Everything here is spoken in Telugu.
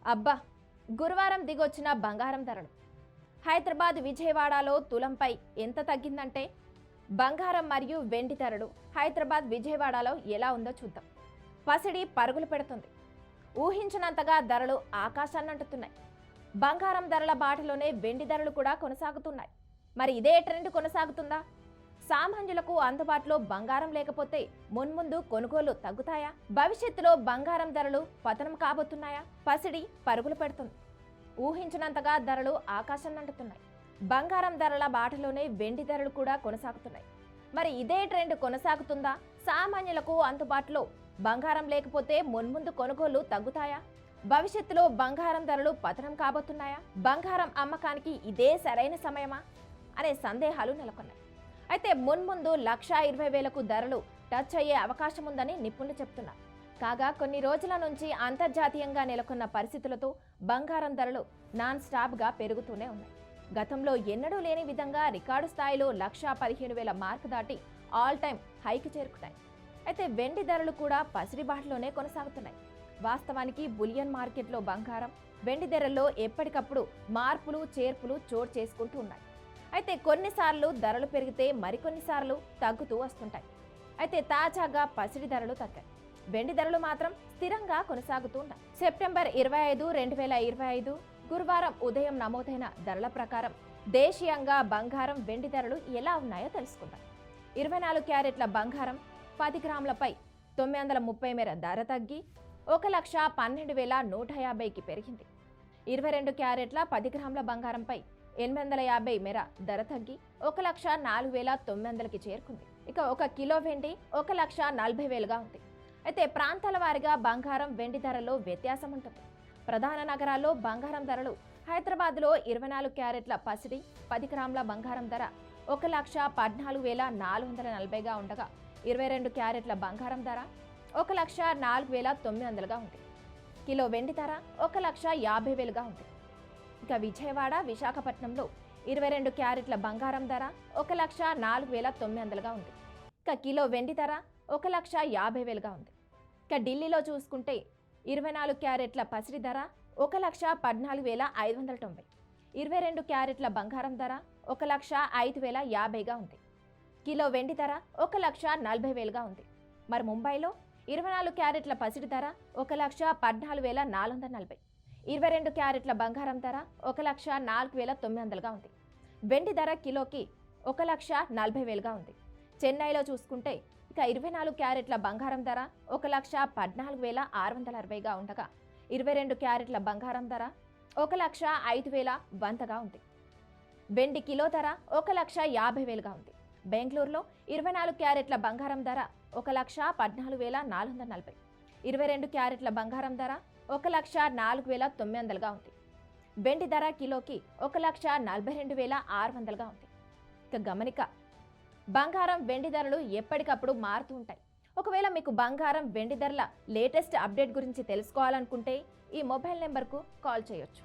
అబ్బా, గురువారం దిగొచ్చిన బంగారం ధరలు. హైదరాబాద్ విజయవాడలో తులంపై ఎంత తగ్గిందంటే బంగారం మరియు వెండి ధరలు హైదరాబాద్ విజయవాడలో ఎలా ఉందో చూద్దాం. పసిడి పరుగులు పెడుతుంది. ఊహించినంతగా ధరలు ఆకాశాన్నంటుతున్నాయి. బంగారం ధరల బాటలోనే వెండి ధరలు కూడా కొనసాగుతున్నాయి. మరి ఇదే ట్రెండ్ కొనసాగుతుందా? సామాన్యులకు అందుబాటులో బంగారం లేకపోతే మున్ముందు కొనుగోలు తగ్గుతాయా? భవిష్యత్తులో బంగారం ధరలు పతనం కాబోతున్నాయా? పసిడి పరుగులు పెడుతుంది. ఊహించినంతగా ధరలు ఆకాశాన్నంటుతున్నాయి. బంగారం ధరల బాటలోనే వెండి ధరలు కూడా కొనసాగుతున్నాయి. మరి ఇదే ట్రెండ్ కొనసాగుతుందా? సామాన్యులకు అందుబాటులో బంగారం లేకపోతే మున్ముందు కొనుగోలు తగ్గుతాయా? భవిష్యత్తులో బంగారం ధరలు పతనం కాబోతున్నాయా? బంగారం అమ్మకానికి ఇదే సరైన సమయమా అనే సందేహాలు నెలకొన్నాయి. అయితే మున్ముందు 1,20,000కు ధరలు టచ్ అయ్యే అవకాశం ఉందని నిపుణులు చెప్తున్నారు. కాగా కొన్ని రోజుల నుంచి అంతర్జాతీయంగా నెలకొన్న పరిస్థితులతో బంగారం ధరలు నాన్ స్టాప్గా పెరుగుతూనే ఉన్నాయి. గతంలో ఎన్నడూ లేని విధంగా రికార్డు స్థాయిలో 1,15,000 మార్కు దాటి ఆల్ టైమ్ హైకి చేరుకున్నాయి. అయితే వెండి ధరలు కూడా పసిడి బాటలోనే కొనసాగుతున్నాయి. వాస్తవానికి బులియన్ మార్కెట్లో బంగారం, వెండి ధరల్లో ఎప్పటికప్పుడు మార్పులు చేర్పులు చోటు చేసుకుంటూ ఉన్నాయి. అయితే కొన్నిసార్లు ధరలు పెరిగితే మరికొన్నిసార్లు తగ్గుతూ వస్తుంటాయి. అయితే తాజాగా పసిడి ధరలు తగ్గాయి. వెండి ధరలు మాత్రం స్థిరంగా కొనసాగుతూ ఉన్నాయి. సెప్టెంబర్ 25, 2025 గురువారం ఉదయం నమోదైన ధరల ప్రకారం దేశీయంగా బంగారం, వెండి ధరలు ఎలా ఉన్నాయో తెలుసుకుందాం. 24 క్యారెట్ల బంగారం 10 గ్రాములపై 930 మేర ధర తగ్గి 1,12,150కి పెరిగింది. 22 క్యారెట్ల 10 గ్రాముల బంగారంపై 850 మేర ధర తగ్గి 1,04,900కి చేరుకుంది. ఇక 1 కిలో వెండి 1,40,000గా ఉంది. అయితే ప్రాంతాల వారీగా బంగారం, వెండి ధరల్లో వ్యత్యాసం ఉంటుంది. ప్రధాన నగరాల్లో బంగారం ధరలు హైదరాబాద్లో 24 క్యారెట్ల పసిడి 10 గ్రాముల బంగారం ధర 1,14,440గా ఉండగా 22 క్యారెట్ల బంగారం ధర 1,04,900గా ఉంది. కిలో వెండి ధర 1,50,000గా ఉంది. ఇక విజయవాడ, విశాఖపట్నంలో 22 క్యారెట్ల బంగారం ధర 1,04,900గా ఉంది. ఇక కిలో వెండి ధర 1,50,000గా ఉంది. ఇక ఢిల్లీలో చూసుకుంటే 24 క్యారెట్ల పసిడి ధర 1,14,590, 22 క్యారెట్ల బంగారం ధర 1,05,050గా ఉంది. కిలో వెండి ధర 1,40,000గా ఉంది. మరి ముంబైలో 24 క్యారెట్ల పసిడి ధర 1,14,440, 22 క్యారెట్ల బంగారం ధర 1,04,900గా ఉంది. వెండి ధర కిలోకి 1,40,000గా ఉంది. చెన్నైలో చూసుకుంటే ఇక 24 క్యారెట్ల బంగారం ధర 1,14,660గా ఉండగా 22 క్యారెట్ల బంగారం ధర 1,05,100గా ఉంది. వెండి కిలో ధర 1,50,000గా ఉంది. బెంగళూరులో 24 క్యారెట్ల బంగారం ధర 1,14,440, 22 క్యారెట్ల బంగారం ధర 1,04,900గా ఉంది. వెండి ధర కిలోకి 1,42,600గా ఉంది. ఇక గమనిక, బంగారం, వెండి ధరలు ఎప్పటికప్పుడు మారుతూ ఉంటాయి. ఒకవేళ మీకు బంగారం, వెండి ధరల లేటెస్ట్ అప్డేట్ గురించి తెలుసుకోవాలనుకుంటే ఈ మొబైల్ నెంబర్కు కాల్ చేయొచ్చు.